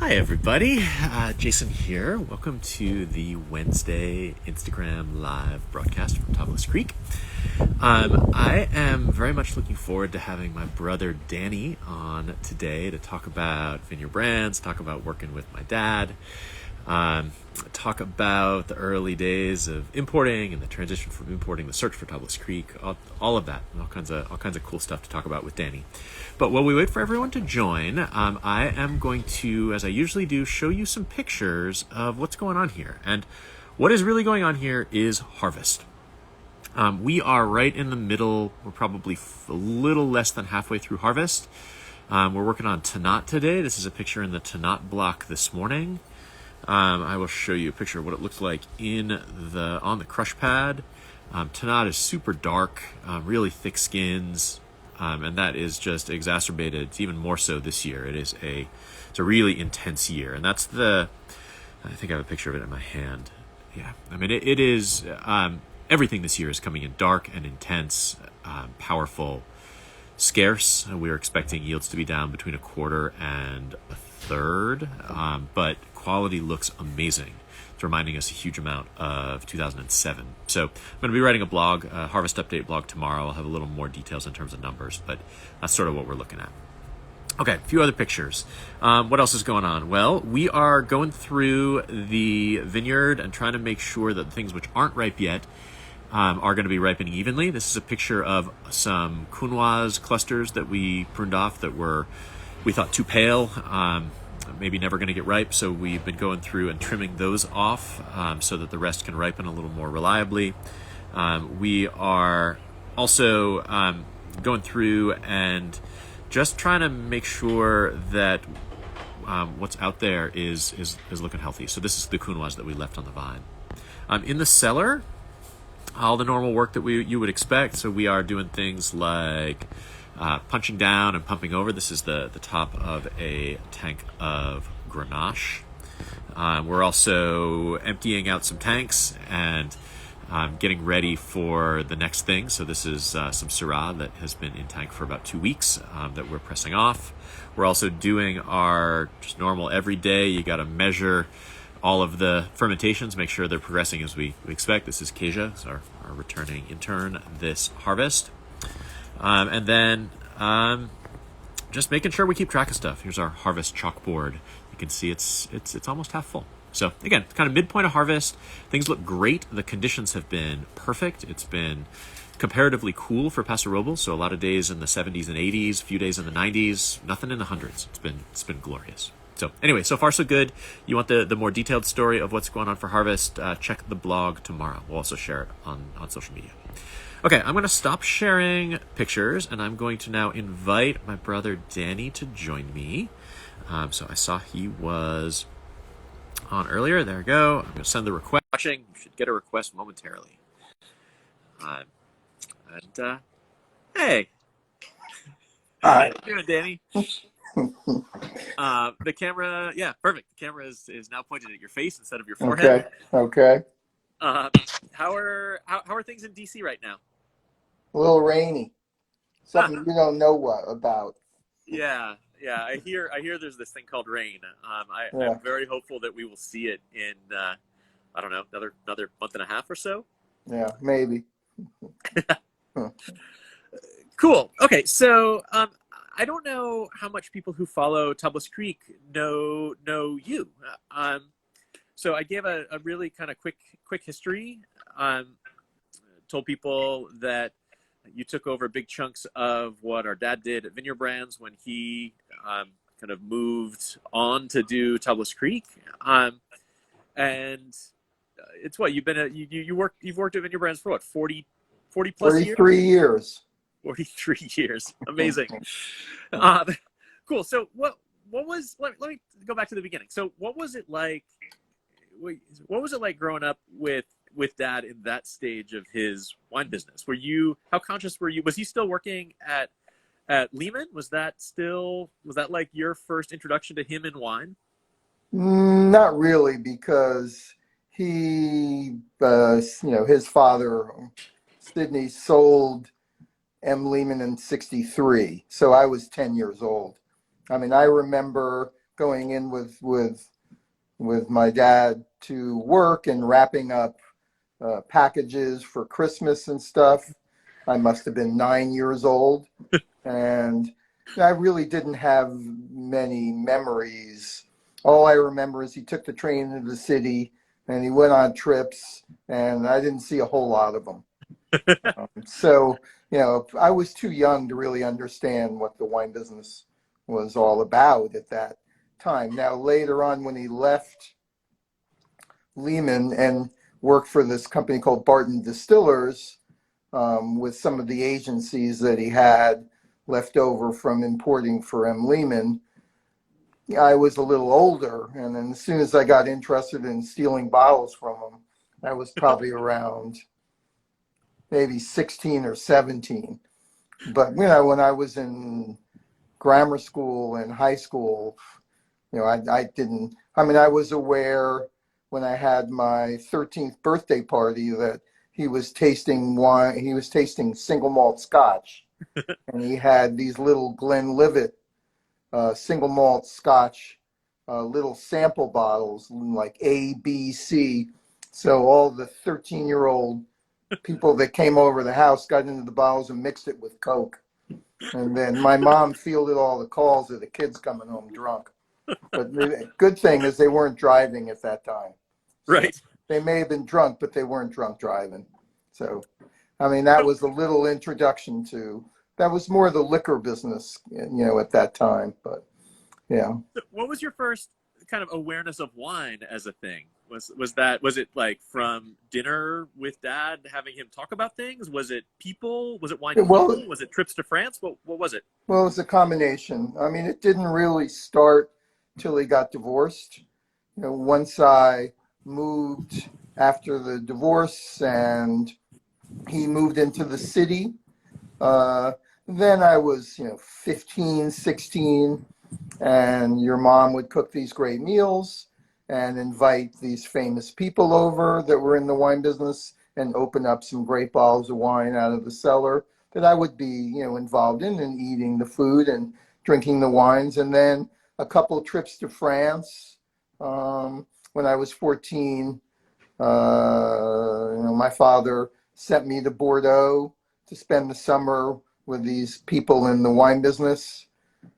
Hi, everybody. Jason here. Welcome to the Wednesday Instagram live broadcast from Tablas Creek. I am very much looking forward to having my brother Danny on today to talk about vineyard brands, talk about working with my dad, talk about the early days of importing and the transition from importing, the search for Tablas Creek, all of that, all kinds of cool stuff to talk about with Danny. But while we wait for everyone to join, I am going to, as I usually do, show you some pictures of what's going on here. And what is really going on here is harvest. We are right in the middle. We're probably a little less than halfway through harvest. We're working on Tanat today. This is a picture in the Tanat block this morning. I will show you a picture of what it looks like on the crush pad. Tanat is super dark, really thick skins, and that is just exacerbated. It's even more so this year. It's a really intense year, and I think I have a picture of it in my hand. Yeah, I mean it is. Everything this year is coming in dark and intense, powerful, scarce. We're expecting yields to be down between a quarter and a third, but quality looks amazing. It's reminding us a huge amount of 2007. So I'm going to be writing a harvest update blog tomorrow. I'll have a little more details in terms of numbers, but that's sort of what we're looking at. Okay, a few other pictures. What else is going on? Well, we are going through the vineyard and trying to make sure that the things which aren't ripe yet are going to be ripening evenly. This is a picture of some Counoise clusters that we pruned off that we thought too pale, maybe never going to get ripe. So we've been going through and trimming those off so that the rest can ripen a little more reliably. We are also going through and just trying to make sure that what's out there is looking healthy. So this is the Counoise that we left on the vine. In the cellar, all the normal work that you would expect. So we are doing things like punching down and pumping over. This is the top of a tank of Grenache. We're also emptying out some tanks and getting ready for the next thing. So this is some Syrah that has been in tank for about 2 weeks that we're pressing off. We're also doing our just normal everyday. You got to measure all of the fermentations, make sure they're progressing as we expect. This is Keja, our returning intern this harvest. And then just making sure we keep track of stuff. Here's our harvest chalkboard. You can see it's almost half full. So again, kind of midpoint of harvest. Things look great. The conditions have been perfect. It's been comparatively cool for Paso Robles. So a lot of days in the 70s and 80s, a few days in the 90s, nothing in the hundreds. It's been glorious. So anyway, so far so good. You want the more detailed story of what's going on for harvest, check the blog tomorrow. We'll also share it on social media. Okay, I'm going to stop sharing pictures, and I'm going to now invite my brother Danny to join me. So I saw he was on earlier. There we go. I'm going to send the request. You should get a request momentarily. Hey. Hi. How you doing, Danny? The camera, yeah, perfect. The camera is now pointed at your face instead of your forehead. Okay. How are things in DC right now? A little rainy. Something you don't know what about. Yeah. I hear there's this thing called rain. Yeah. I'm very hopeful that we will see it in I don't know, another month and a half or so. Yeah, maybe. Cool. Okay, so I don't know how much people who follow Tablas Creek know you. So I gave a really kind of quick history. Told people that you took over big chunks of what our dad did at Vineyard Brands when he kind of moved on to do Tablas Creek. And it's what you've worked at Vineyard Brands for what 40 plus years? 43 years. 43 years. Amazing. Cool. So what was, let me go back to the beginning. So what was it like growing up with dad in that stage of his wine business? How conscious were you? Was he still working at Lehman? Was that like your first introduction to him in wine? Not really, because he, his father, Sidney, sold M. Lehman in 1963. So I was 10 years old. I mean, I remember going in with my dad to work and wrapping up packages for Christmas and stuff. I must have been 9 years old, and I really didn't have many memories. All I remember is he took the train into the city and he went on trips, and I didn't see a whole lot of them. So, I was too young to really understand what the wine business was all about at that time. Now, later on, when he left Lehman and worked for this company called Barton Distillers, with some of the agencies that he had left over from importing for M. Lehman, I was a little older. And then as soon as I got interested in stealing bottles from him, I was probably around maybe 16 or 17. But, when I was in grammar school and high school, I didn't, I was aware when I had my 13th birthday party that he was tasting wine, he was tasting single malt scotch. And he had these little Glenlivet single malt scotch little sample bottles, like A, B, C. So all the 13-year-old people that came over the house got into the bottles and mixed it with Coke. And then my mom fielded all the calls of the kids coming home drunk. But the good thing is they weren't driving at that time. So Right. they may have been drunk, but they weren't drunk driving. So, that was a little introduction to, that was more the liquor business, at that time. But yeah. What was your first kind of awareness of wine as a thing? Was it like from dinner with dad, having him talk about things? Was it people? Was it wine Well, people? Was it trips to France? What was it? well, it's a combination. It didn't really start till he got divorced. Once I moved after the divorce and he moved into the city, uh, then I was, 15, 16, and your mom would cook these great meals and invite these famous people over that were in the wine business and open up some great bottles of wine out of the cellar that I would be, involved in and eating the food and drinking the wines. And then a couple of trips to France. When I was 14, my father sent me to Bordeaux to spend the summer with these people in the wine business.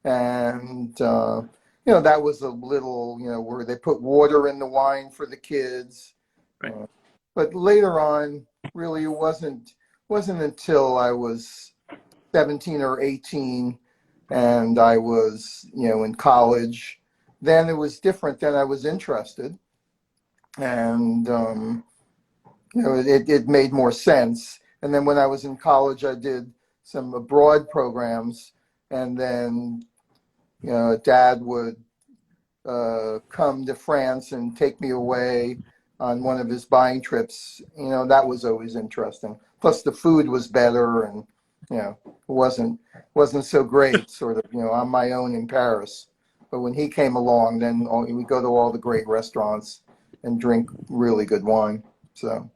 And, that was a little, where they put water in the wine for the kids. Right. But later on, really, it wasn't until I was 17 or 18 and I was, in college. Then it was different. Then I was interested. And, it made more sense. And then when I was in college, I did some abroad programs. And then, dad would come to France and take me away on one of his buying trips. That was always interesting. Plus the food was better and, it wasn't so great sort of, on my own in Paris. But when he came along, then we go to all the great restaurants and drink really good wine. So.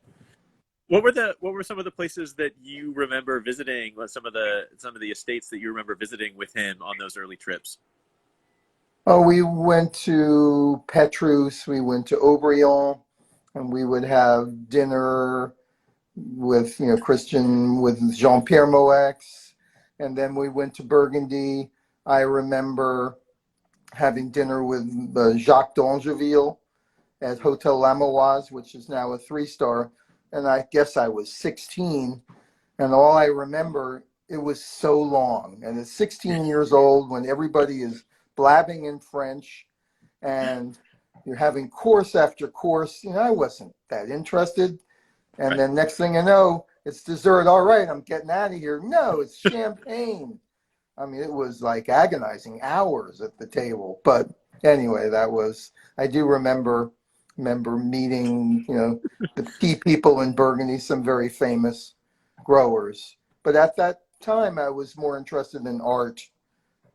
What were some of the places that you remember visiting? Some of the estates that you remember visiting with him on those early trips? Oh, we went to Petrus, we went to Aubryon, and we would have dinner with, Christian, with Jean-Pierre Moex. And then we went to Burgundy. I remember having dinner with Jacques d'Angeville at Hotel Lamoise, which is now a 3-star. And I guess I was 16. And all I remember, it was so long. And at 16 years old, when everybody is blabbing in French and you're having course after course, I wasn't that interested. And then next thing you know, it's dessert. All right, I'm getting out of here. No, it's champagne. It was like agonizing hours at the table. But anyway, I do remember meeting, the key people in Burgundy, some very famous growers. But at that time, I was more interested in art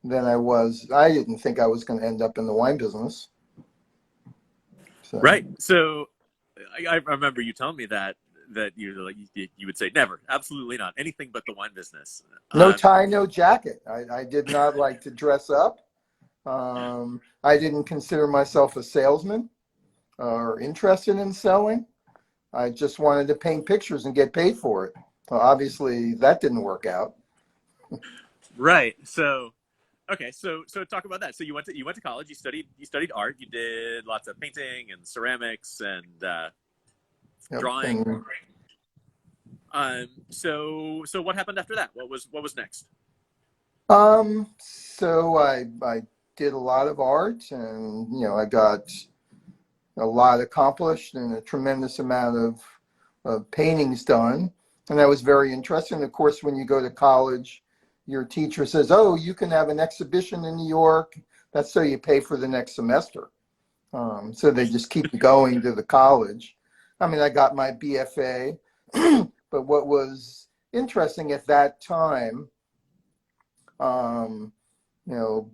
than I didn't think I was going to end up in the wine business. So. Right. So I remember you telling me that you would say never, absolutely not, anything but the wine business. No tie, no jacket. I did not like to dress up. I didn't consider myself a salesman or interested in selling. I just wanted to paint pictures and get paid for it. Well, obviously, that didn't work out. Right. So okay. So talk about that. So you went to college. You studied art. You did lots of painting and ceramics and Yep. drawing. So what happened after that? What was next? So I did a lot of art, and I got a lot accomplished and a tremendous amount of paintings done. And that was very interesting. Of course, when you go to college, your teacher says, "Oh, you can have an exhibition in New York." That's so you pay for the next semester. So they just keep going to the college. I mean, I got my BFA, but what was interesting at that time, um, you know,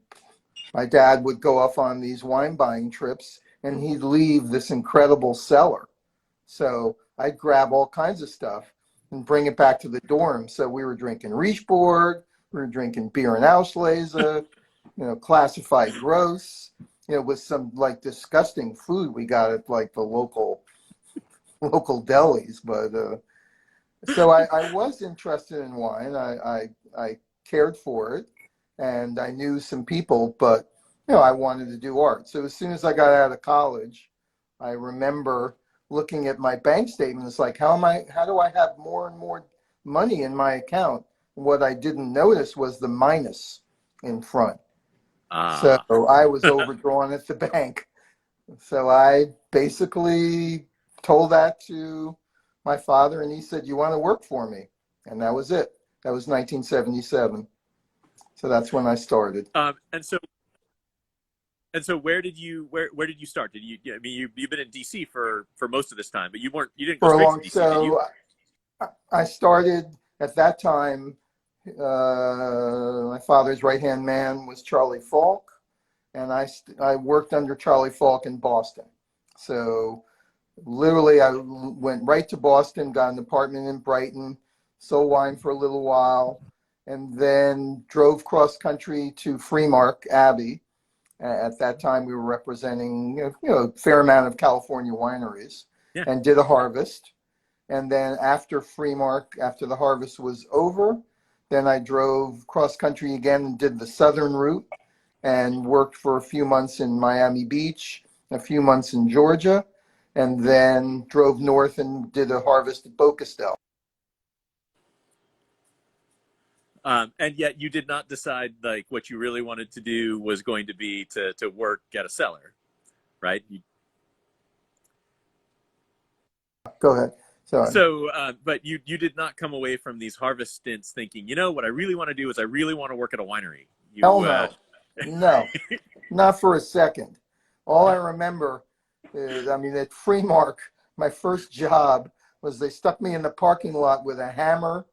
my dad would go off on these wine buying trips and he'd leave this incredible cellar. So I'd grab all kinds of stuff and bring it back to the dorm. So we were drinking Riechborg, we were drinking beer and Auslese, classified gross, with some like disgusting food we got at like the local delis. But so I was interested in wine. I cared for it, and I knew some people, but I wanted to do art. So as soon as I got out of college, I remember looking at my bank statement. It's like, how do I have more and more money in my account? What I didn't notice was the minus in front. So Ah, I was overdrawn at the bank. So I basically told that to my father, and he said, "You want to work for me?" And that was it. That was 1977. So that's when I started. and so where did you start? Did you? I mean, you've been in DC for most of this time, but you didn't go For a straight to long, DC, did you? so I started at that time. My father's right-hand man was Charlie Falk, and I worked under Charlie Falk in Boston. So literally, I went right to Boston, got an apartment in Brighton, sold wine for a little while, and then drove cross country to Freemark Abbey. At that time, we were representing a fair amount of California wineries, Yeah. and did a harvest. And then after Freemark, after the harvest was over, then I drove cross country again and did the southern route and worked for a few months in Miami Beach, a few months in Georgia, and then drove north and did a harvest at Beaucastel. And yet you did not decide like what you really wanted to do was going to be to work at a cellar, right? Go ahead. Sorry. So, but you did not come away from these harvest stints thinking, what I really want to do is I really want to work at a winery. Hell You, no. No, not for a second. All I remember is, I mean, at Freemark, my first job was they stuck me in the parking lot with a hammer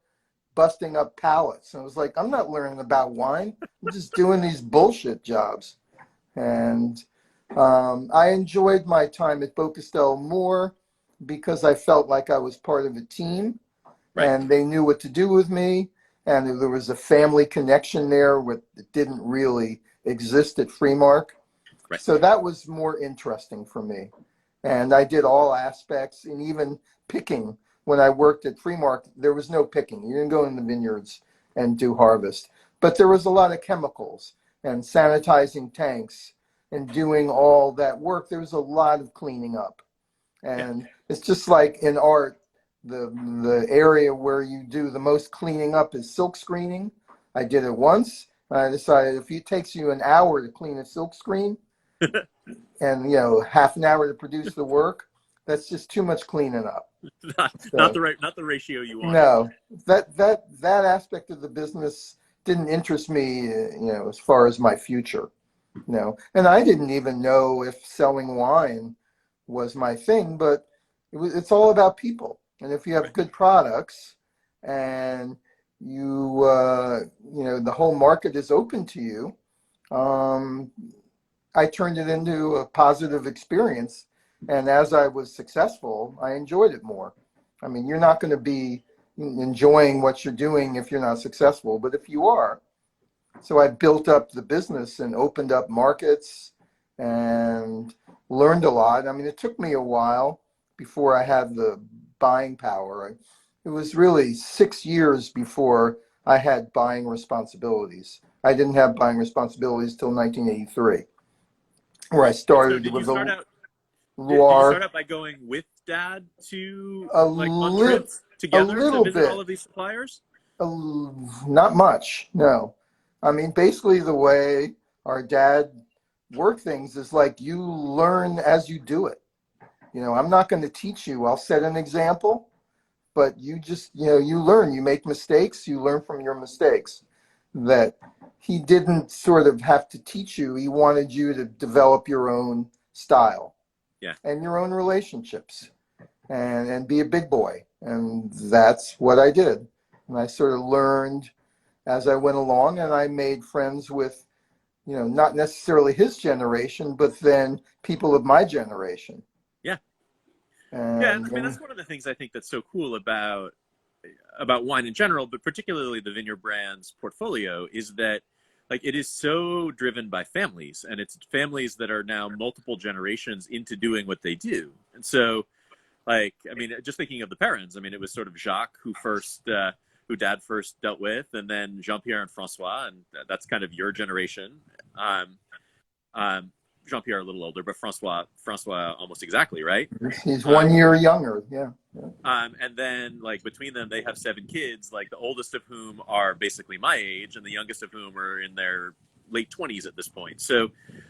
busting up pallets. And I was like, I'm not learning about wine. I'm just doing these bullshit jobs. And I enjoyed my time at Beaucastel more because I felt like I was part of a team right, and they knew what to do with me. And there was a family connection there that didn't really exist at Freemark. right, So that was more interesting for me. And I did all aspects, and even picking. When I worked at Freemark, there was no picking. You didn't go in the vineyards and do harvest. But there was a lot of chemicals and sanitizing tanks and doing all that work. There was a lot of cleaning up. yeah, And it's just like in art, the area where you do the most cleaning up is silk screening. I did it once. I decided if it takes you an hour to clean a silk screen and half an hour to produce the work, that's just too much cleaning up. So not the ratio you wanted. no, that aspect of the business didn't interest me, as far as my future. And I didn't even know if selling wine was my thing, but it's all about people. And if you have Right. good products and the whole market is open to you, um, I turned it into a positive experience. And as I was successful, I enjoyed it more. I mean, you're not going to be enjoying what you're doing if you're not successful, but if you are, So I built up the business and opened up markets and learned a lot. I mean, it took me a while before I had the buying power. It was really 6 years before I had buying responsibilities. I didn't have buying responsibilities till 1983, where I And so started with the did you Loire start out by going with dad to a, like on li- trips a together to little visit all bit. of these suppliers? Not much, no. I mean, basically, the way our dad worked things is like you learn as you do it. I'm not going to teach you. I'll set an example, but you just, you learn. You make mistakes, you learn from your mistakes. That he didn't sort of have to teach you. He wanted you to develop your own style Yeah. and your own relationships and be a big boy. And that's what I did. And I sort of learned as I went along, and I made friends with, not necessarily his generation, but then people of my generation. Yeah. Yeah, and And, I mean that's one of the things I think that's so cool about wine in general, but particularly the Vineyard Brands portfolio, is that like it is so driven by families, and it's families that are now multiple generations into doing what they do. And so, like, I mean, just thinking of the parents, I mean, it was sort of Jacques who Dad first dealt with, and then Jean Pierre and Francois, and that's kind of your generation. Um, um, Jean Pierre a little older, but Francois almost exactly right. he's Um, 1 year younger. Yeah. Yeah. and then like between them, they have 7 kids, like the oldest of whom are basically my age, and the youngest of whom are in their late 20s at this point. So,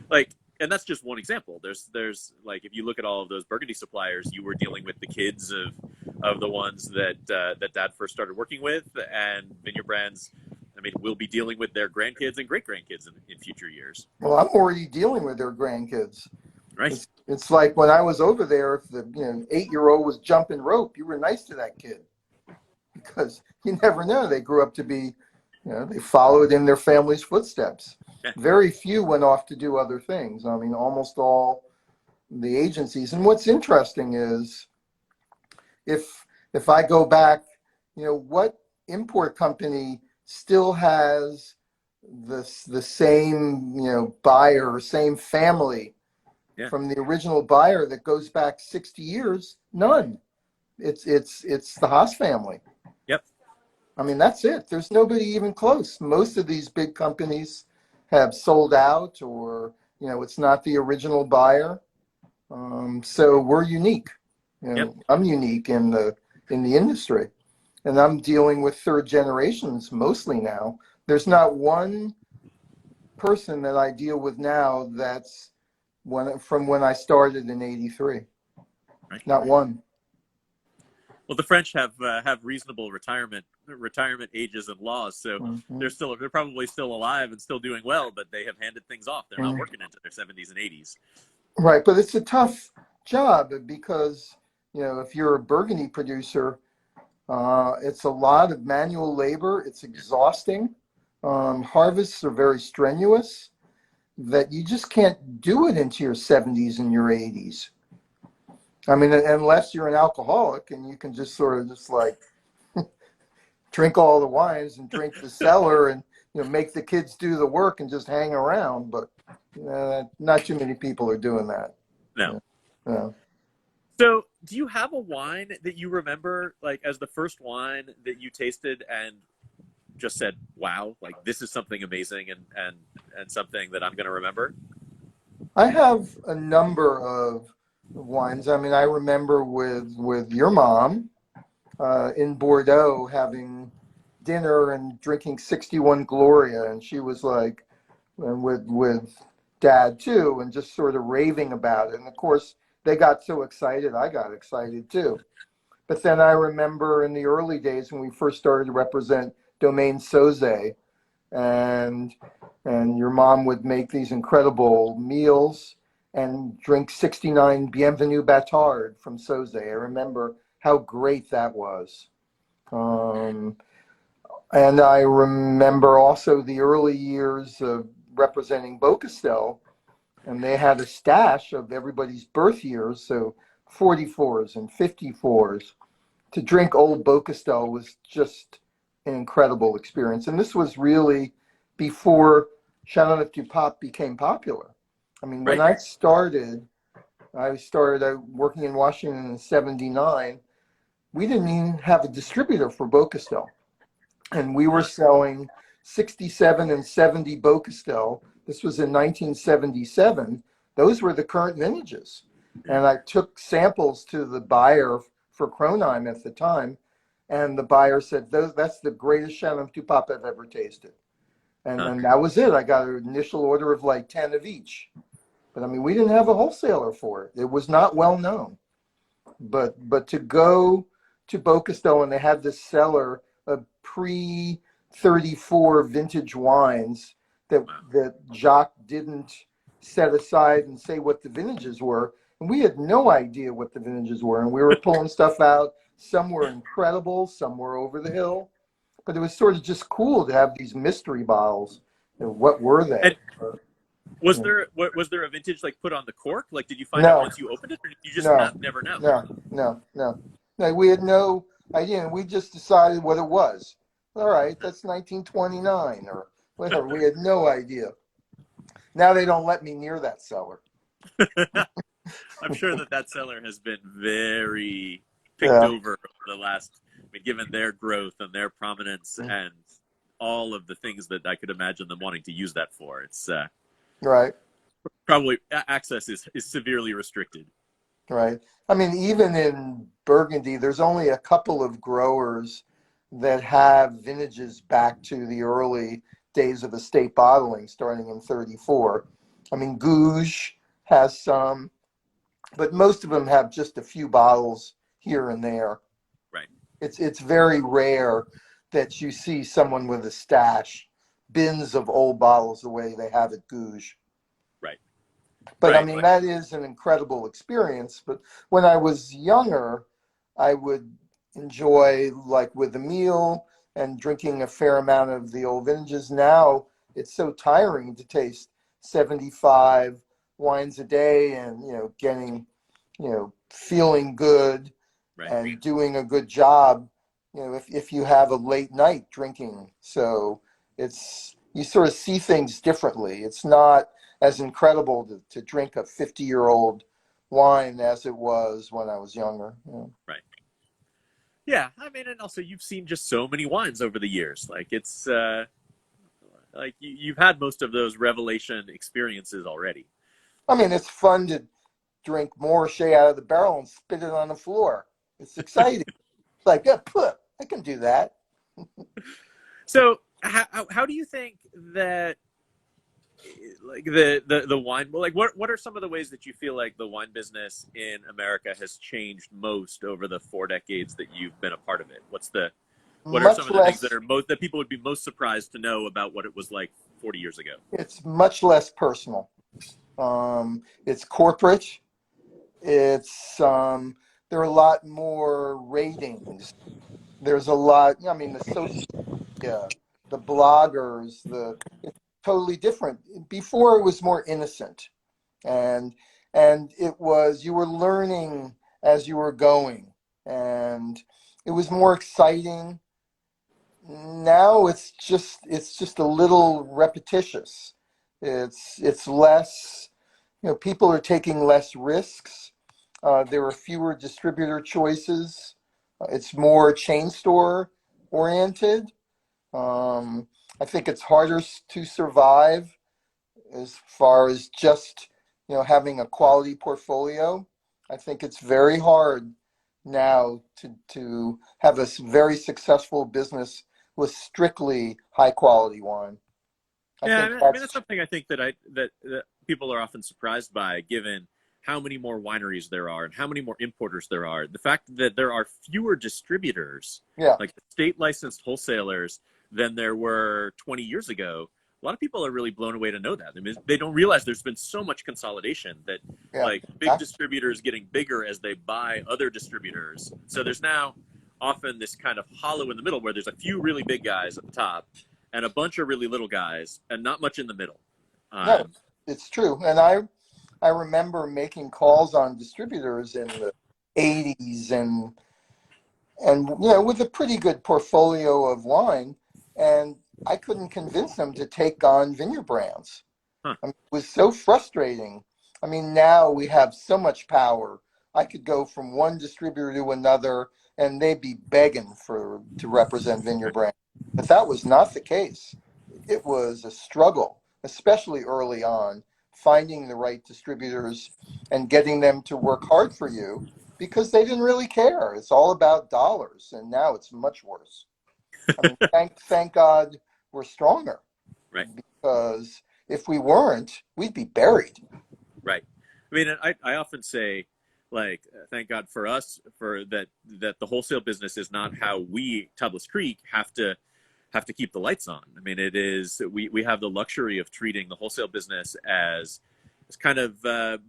like, and that's just one example. There's like if you look at all of those Burgundy suppliers, you were dealing with the kids of the ones that Dad first started working with, and Vineyard Brands. I mean, we'll be dealing with their grandkids and great grandkids in future years, Well, I'm already dealing with their grandkids. right? It's like when I was over there, if the 8-year-old was jumping rope, you were nice to that kid because you never know. They grew up to be, they followed in their family's footsteps. Yeah. Very few went off to do other things. I mean, almost all the agencies. And what's interesting is if I go back, what import company still has the same, buyer, same family Yeah. from the original buyer that goes back 60 years? None. It's the Haas family. Yep. I mean, that's it. There's nobody even close. Most of these big companies have sold out, or it's not the original buyer. So we're unique. Yep. I'm unique in the industry, and I'm dealing with third generations mostly now. There's not one person that I deal with now that's from when I started in '83. Right. Not one. Well, the French have reasonable retirement ages and laws, so Mm-hmm. they're probably still alive and still doing well, but they have handed things off. They're not Mm-hmm. working into their 70s and 80s. Right, but it's a tough job because if you're a Burgundy producer, it's a lot of manual labor. It's exhausting. Harvests are very strenuous. That you just can't do it into your 70s and your 80s. I mean, unless you're an alcoholic and you can just sort of just like drink all the wines and drink the cellar and make the kids do the work and just hang around. But not too many people are doing that. No. Yeah. So, do you have a wine that you remember, like, as the first wine that you tasted and just said, "Wow, like this is something amazing and something that I'm going to remember"? I have a number of wines. I mean, I remember with your mom in Bordeaux having dinner and drinking 61 Gloria, and she was like, and with Dad too, and just sort of raving about it. And of course, they got so excited, I got excited too. But then I remember in the early days when we first started to represent Domaine Sauzet, and your mom would make these incredible meals and drink 69 Bienvenue Batard from Sauzet. I remember how great that was. And I remember also the early years of representing Beaucastel, and they had a stash of everybody's birth years, so 44s and 54s. To drink old Beaucastel was just an incredible experience. And this was really before Chateauneuf du Pape became popular. I mean, when Right. I started working in Washington in '79. We didn't even have a distributor for Beaucastel, and we were Uh, selling 67 and 70 Beaucastel. This was in 1977. Those were the current vintages. And I took samples to the buyer for Kronheim at the time, and the buyer said, that's the greatest Chateauneuf du Pape I've ever tasted. uh, And that was it. I got an initial order of like 10 of each. But I mean, we didn't have a wholesaler for it. It was not well known. But to go to Beaucastel and they had this cellar of pre 34 vintage wines that wow. that Jacques didn't set aside and say what the vintages were. And we had no idea what the vintages were. And we were pulling stuff out. Some were incredible, some were over the hill. But it was sort of just cool to have these mystery bottles. And what were And they? was there a vintage like put on the cork? Like, did you find out No, once you opened it, or did you just no, never know? no. We had no idea. We just decided what it was. All right, that's 1929 or whatever. We had no idea. Now they don't let me near that cellar. I'm sure that seller has been very picked Yeah, over the last, I mean, given their growth and their prominence and all of the things that I could imagine them wanting to use that for. It's right, probably access is severely restricted. right. I mean, even in Burgundy, there's only a couple of growers that have vintages back to the early days of estate bottling, starting in '34. I mean, Gouge has some, but most of them have just a few bottles here and there. Right. It's very rare that you see someone with a stash, bins of old bottles the way they have at Gouge. Right. But I Right. mean, that is an incredible experience. But when I was younger, I would enjoy, like with a meal and drinking a fair amount of the old vintages. Now it's so tiring to taste 75 wines a day and, getting, feeling good Right. and doing a good job, if you have a late night drinking. So you sort of see things differently. It's not as incredible to drink a 50-year-old wine as it was when I was younger. Right. Yeah. I mean, and also you've seen just so many wines over the years. Like it's like you've had most of those revelation experiences already. I mean, it's fun to drink Morrichet out of the barrel and spit it on the floor. It's exciting. It's like, yeah, I can do that. So how do you think that like the wine, like what are some of the ways that you feel like the wine business in America has changed most over the 4 decades that you've been a part of it? What are some Much of the things less, that are most that people would be most surprised to know about what it was like 40 years ago? it's much less personal. It's corporate. It's there are a lot more ratings. There's a lot. I mean, the social media, the bloggers, the it's totally different. Before it was more innocent, and it was you were learning as you were going, and it was more exciting. Now it's just a little repetitious. It's less. People are taking less risks. There are fewer distributor choices. It's more chain store oriented. Um, I think it's harder to survive as far as just having a quality portfolio. I think it's very hard now to have a very successful business with strictly high quality wine. I Yeah, think I mean that's that's something I think that people are often surprised by, given how many more wineries there are and how many more importers there are. The fact that there are fewer distributors, yeah, like state licensed wholesalers, than there were 20 years ago. A lot of people are really blown away to know that. I mean, they don't realize there's been so much consolidation that yeah. like big distributors getting bigger as they buy other distributors. So there's now often this kind of hollow in the middle where there's a few really big guys at the top and a bunch of really little guys and not much in the middle. No, Um, it's true. And I remember making calls on distributors in the '80s and with a pretty good portfolio of wine, and I couldn't convince them to take on vineyard brands. Huh. I mean, it was so frustrating. I mean, now we have so much power. I could go from one distributor to another, and they'd be begging for to represent Vineyard Brand. But that was not the case. It was a struggle, especially early on, finding the right distributors and getting them to work hard for you because they didn't really care. It's all about dollars, and now it's much worse. I mean, thank God we're stronger Right. because if we weren't, we'd be buried. Right. I mean, I often say, like, thank God for us for that the wholesale business is not how we Tablas Creek have to keep the lights on. I mean, it is we have the luxury of treating the wholesale business as kind of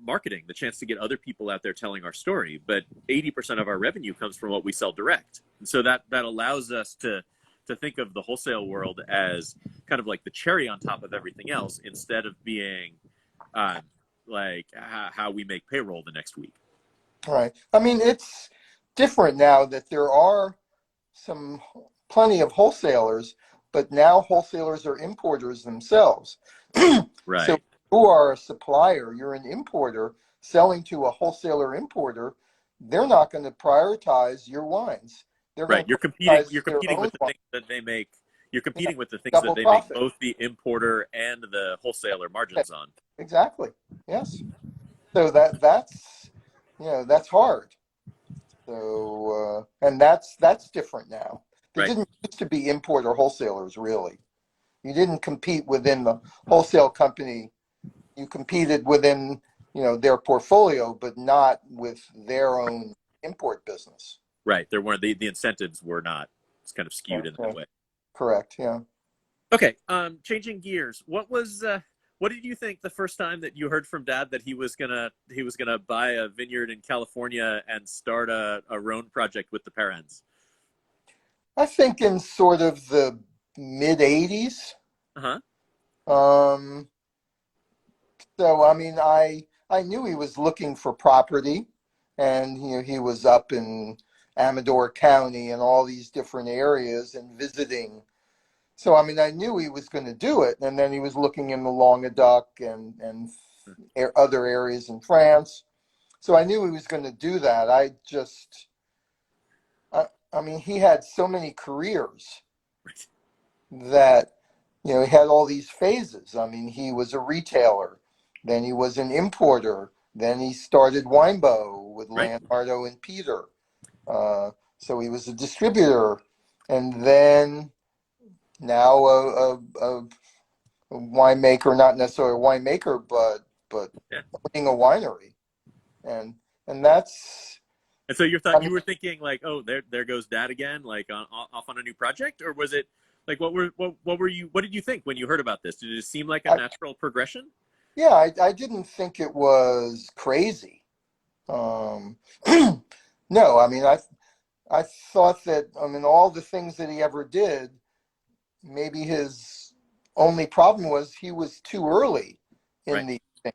marketing, the chance to get other people out there telling our story. But 80% of our revenue comes from what we sell direct, and so that allows us to think of the wholesale world as kind of like the cherry on top of everything else, instead of being uh, like how we make payroll the next week. Right. I mean, it's different now that there are some plenty of wholesalers, but now wholesalers are importers themselves. So Right. you are a supplier, you're an importer selling to a wholesaler importer, they're not going to prioritize your wines. They're going Right. to prioritize You're their competing own with the wine. things that they make. You're Yeah, competing with the things that double they make profit. both the importer and the wholesaler Yeah, margins on. exactly. Yes. So that's hard. So and that's different now. There Right. didn't used to be importer wholesalers really. You didn't compete within the wholesale company. You competed within, their portfolio, but not with their own import business. Right. There weren't the incentives were not. It's kind of Yeah, skewed in that yeah, way. correct. Yeah. Okay. Changing gears. What did you think the first time that you heard from Dad that he was gonna buy a vineyard in California and start a Rhone project with the parents? I think in sort of the mid 80s. Uh huh. Um, so I mean, I knew he was looking for property, and he was up in Amador County and all these different areas and visiting. So I mean, I knew he was going to do it, and then he was looking in the Languedoc and other areas in France. So I knew he was going to do that. I mean, he had so many careers Right. that he had all these phases. I mean, he was a retailer, then he was an importer, then he started Weinbo with Right. Leonardo and Peter. So he was a distributor, and then now a winemaker, not necessarily a winemaker, but Yeah. owning a winery, and and that's And so I you mean, were thinking like, oh, there goes Dad again, like off on a new project, or was it like what did you think when you heard about this? Did it seem like a I, natural progression? yeah, I didn't think it was crazy. Um, no, I mean, I thought that, I mean, all the things that he ever did, maybe his only problem was he was too early in Right. the thing.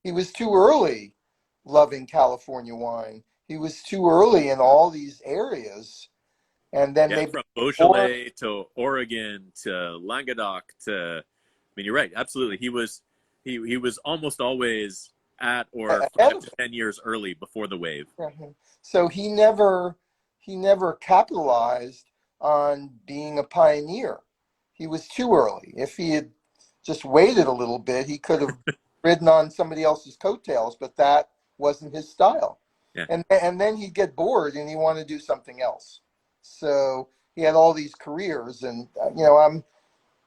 He was too early loving California wine. He was too early in all these areas, and then Yeah, maybe from more. Beaujolais to Oregon to Languedoc to, I mean, you're right, absolutely. He was almost always at or Ahead five of to 10 years early before the wave. it. So he never capitalized on being a pioneer. He was too early. If he had just waited a little bit, he could have ridden on somebody else's coattails, but that wasn't his style. Yeah. And then he'd get bored and he wanted to do something else. So he had all these careers, and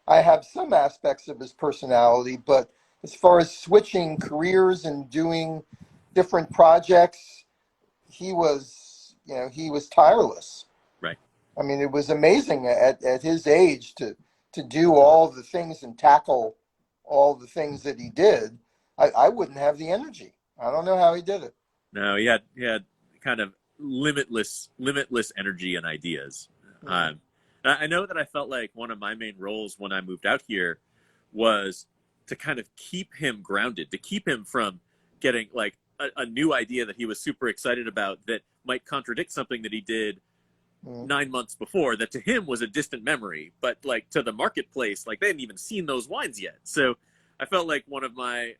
I have some aspects of his personality, but as far as switching careers and doing different projects, he was tireless. Right. I mean, it was amazing at his age to do all the things and tackle all the things that he did. I wouldn't have the energy. I don't know how he did it. No, he had kind of limitless energy and ideas. Mm. Um, I know that I felt like one of my main roles when I moved out here was to kind of keep him grounded, to keep him from getting like a new idea that he was super excited about that might contradict something that he did Mm. 9 months before that to him was a distant memory, but like to the marketplace, like they hadn't even seen those wines yet. So I felt like one of my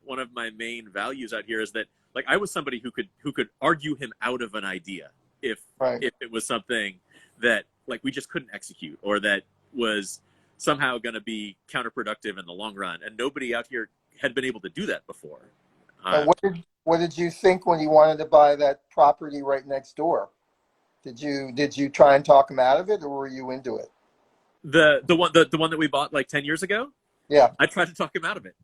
main values out here is that like I was somebody who could argue him out of an idea if Right. if it was something that like we just couldn't execute or that was somehow going to be counterproductive in the long run, and nobody out here had been able to do that before. And Um, what did you think when you wanted to buy that property right next door? Did you try and talk him out of it, or were you into it? the one that we bought like 10 years ago, Yeah. I tried to talk him out of it.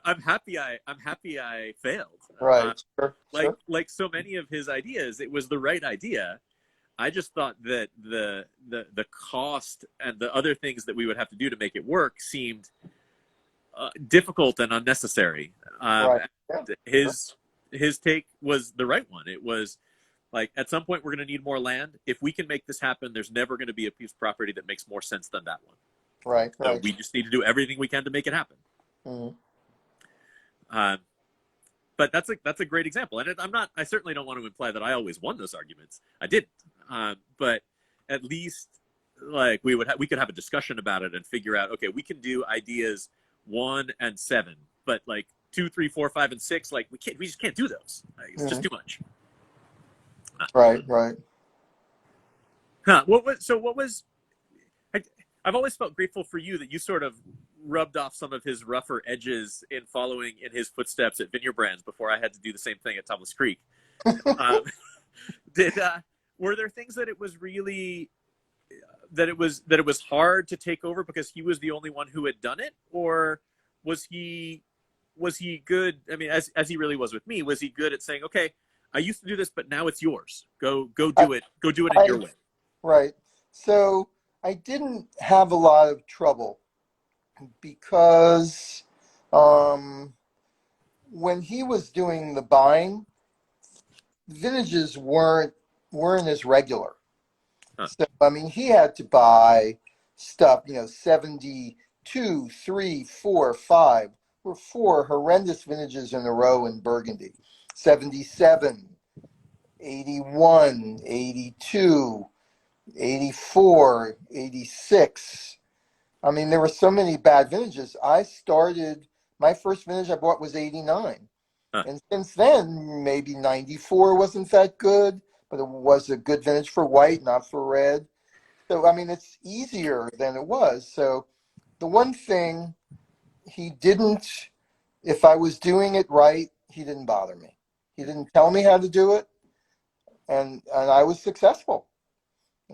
I'm happy I failed. Uh, Right. Sure. like Sure. like so many of his ideas, it was the right idea. I just thought that the cost and the other things that we would have to do to make it work seemed difficult and unnecessary. Right. Yeah. Sure. His take was the right one. It was like at some point we're going to need more land. If we can make this happen, there's never going to be a piece of property that makes more sense than that one. Right. So Right. we just need to do everything we can to make it happen. Mhm. Um, but that's a great example, and I certainly don't want to imply that I always won those arguments. I didn't, but at least like we could have a discussion about it and figure out, okay, we can do ideas 1 and 7, but like 2, 3, 4, 5, and 6, like we just can't do those. Like, it's just Mhm. too much. Right. Right. What was I, I've always felt grateful for you that you sort of rubbed off some of his rougher edges in following in his footsteps at Vineyard Brands before I had to do the same thing at Tablas Creek. Um, did Were there things that it was really that it was hard to take over because he was the only one who had done it, or was he good? I mean, as he really was with me, was he good at saying, okay, I used to do this, but now it's yours. Go I, do it. Go do it in your I way. right. So I didn't have a lot of trouble because um, when he was doing the buying, vintages weren't as regular. Huh. So I mean, he had to buy stuff, 72, 3, 4, 5 were four horrendous vintages in a row in Burgundy. 77, 81, 82, 84, 86. I mean, there were so many bad vintages. My first vintage I bought was 89. Huh. And since then, maybe 94 wasn't that good, but it was a good vintage for white, not for red. So, I mean, it's easier than it was. So, the one thing he didn't, if I was doing it right, he didn't bother me. He didn't tell me how to do it, and I was successful.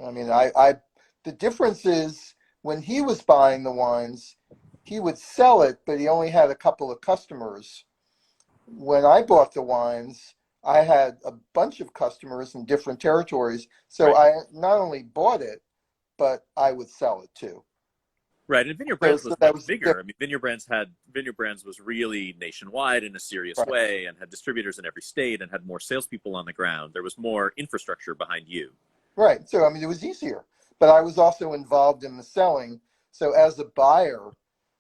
I mean, the difference is when he was buying the wines, he would sell it, but he only had a couple of customers. When I bought the wines, I had a bunch of customers in different territories. So Right. I not only bought it, but I would sell it too. Right, and Vineyard So, Brands so was that much was the bigger. difference. I mean, Vineyard Brands was really nationwide in a serious Right. way, and had distributors in every state, and had more salespeople on the ground. There was more infrastructure behind you. Right. So, I mean, it was easier, but I was also involved in the selling. So as a buyer,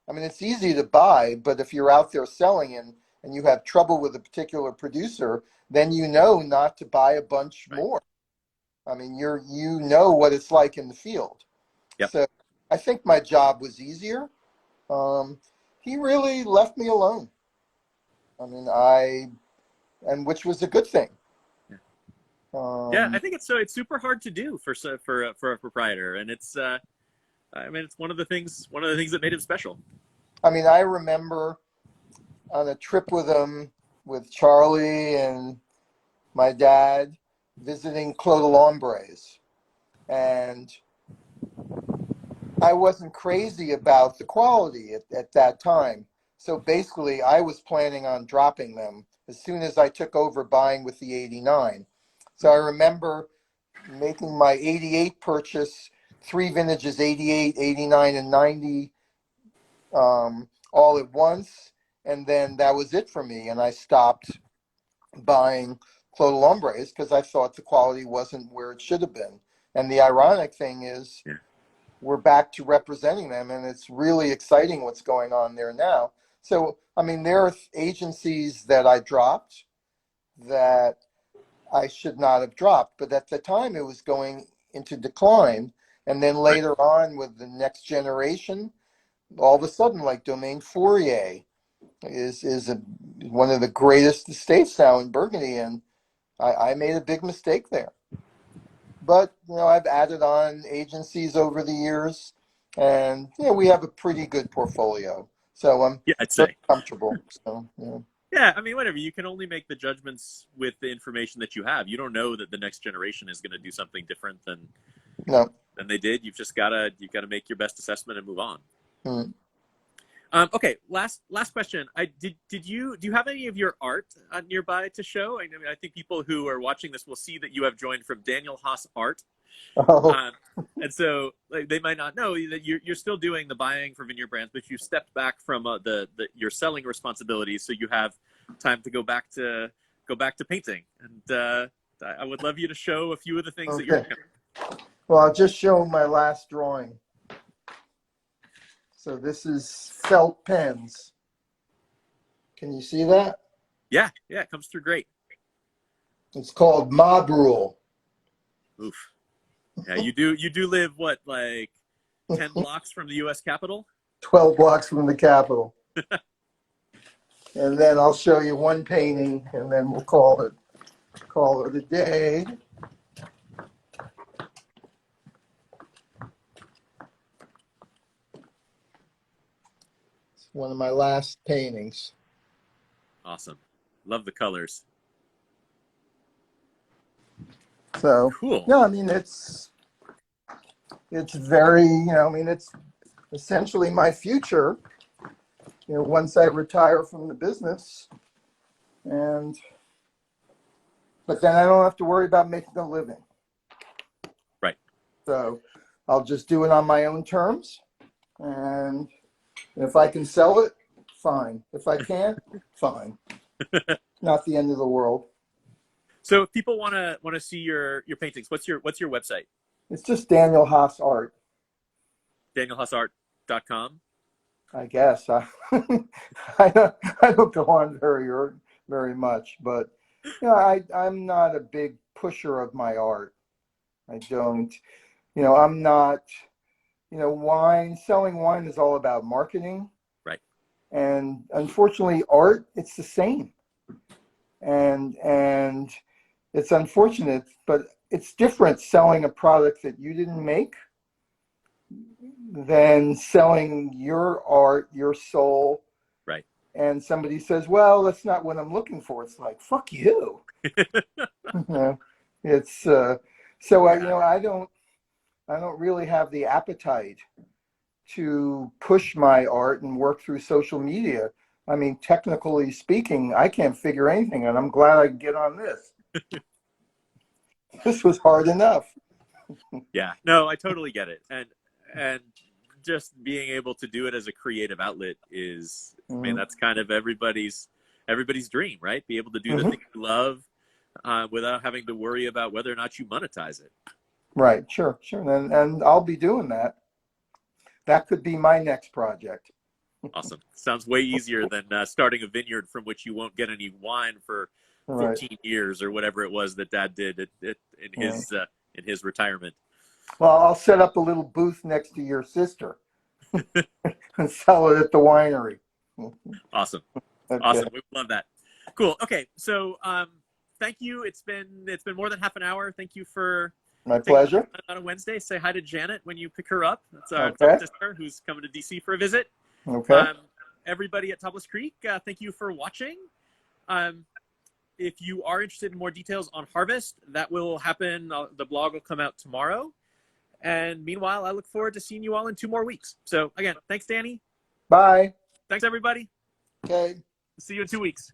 I mean, it's easy to buy, but if you're out there selling and you have trouble with a particular producer, then you know not to buy a bunch Right. more. I mean, you know what it's like in the field. Yep. So I think my job was easier. Um, he really left me alone. I mean, and which was a good thing. Yeah. Yeah, I Um, think it's super hard to do for a proprietor, and I mean it's one of the things that made him special. I mean, I remember on a trip with him, with Charlie and my dad, visiting Clos de Lombres. And I wasn't crazy about the quality at that time. So basically, I was planning on dropping them as soon as I took over buying with the 89. So I remember making my 88 purchase, three vintages, 88, 89, and 90, all at once. And then that was it for me. And I stopped buying Clos de Lombres because I thought the quality wasn't where it should have been. And the ironic thing is, Yeah. we're back to representing them, and it's really exciting what's going on there now. So, I mean, there are agencies that I dropped that I should not have dropped, but at the time it was going into decline. And then Right. later on with the next generation, all of a sudden, like Domaine Fourier one of the greatest estates now in Burgundy. And I made a big mistake there. But, I've added on agencies over the years, and, we have a pretty good portfolio. So I'm Yeah, I'd very say. comfortable. So, yeah. Yeah, I mean, whatever. You can only make the judgments with the information that you have. You don't know that the next generation is going to do something different No. than they did. You've got to make your best assessment and move on. Mm. Okay, last question. Do you have any of your art nearby to show? I mean, I think people who are watching this will see that you have joined from Daniel Haas Art. Oh, And so like, they might not know that you're still doing the buying for Vineyard Brands, but you stepped back from your selling responsibilities, so you have time to go back to painting. And I would love you to show a few of the things that you're okay. working on. Well, I'll just show my last drawing. So this is felt pens. Can you see that? Yeah, it comes through great. It's called Mob Rule. Oof. Yeah, you do live what, like 10 blocks from the U.S. Capitol? 12 blocks from the Capitol. And then I'll show you one painting, and then we'll call it a day. It's one of my last paintings. Awesome. Love the colors. So, Cool. no, I mean, it's very, it's essentially my future, once I retire from the business. But then I don't have to worry about making a living. Right. So I'll just do it on my own terms. And if I can sell it, fine. If I can't, fine. Not the end of the world. So if people want to see your paintings, what's your website? It's just Daniel Haas Art. DanielHaasArt.com. I guess. I don't go on very much, but I'm not a big pusher of my art. I don't, I'm not, selling wine is all about marketing. Right. And unfortunately, art, it's the same. And it's unfortunate, but it's different selling a product that you didn't make than selling your art, your soul. Right. And somebody says, well, that's not what I'm looking for. It's like, fuck you. It's so I don't really have the appetite to push my art and work through social media. I mean, technically speaking, I can't figure anything, and I'm glad I can get on this. This was hard enough. Yeah, no, I totally get it. And just being able to do it as a creative outlet is, I mean, that's kind of everybody's dream, right? Be able to do the thing you love without having to worry about whether or not you monetize it. Right, sure. And I'll be doing that. That could be my next project. Awesome. Sounds way easier than starting a vineyard from which you won't get any wine for 14 years or whatever it was that Dad did in his retirement. Well, I'll set up a little booth next to your sister and sell it at the winery. Awesome. Okay. Awesome. We love that. Cool. Okay. So thank you. It's been more than half an hour. Thank you for my pleasure. On a Wednesday. Say hi to Janet when you pick her up. That's our sister who's coming to DC for a visit. Okay. Everybody at Tablas Creek, thank you for watching. If you are interested in more details on harvest, that will happen. The blog will come out tomorrow. And meanwhile, I look forward to seeing you all in 2 more weeks. So again, thanks, Danny. Bye. Thanks, everybody. Okay. See you in 2 weeks.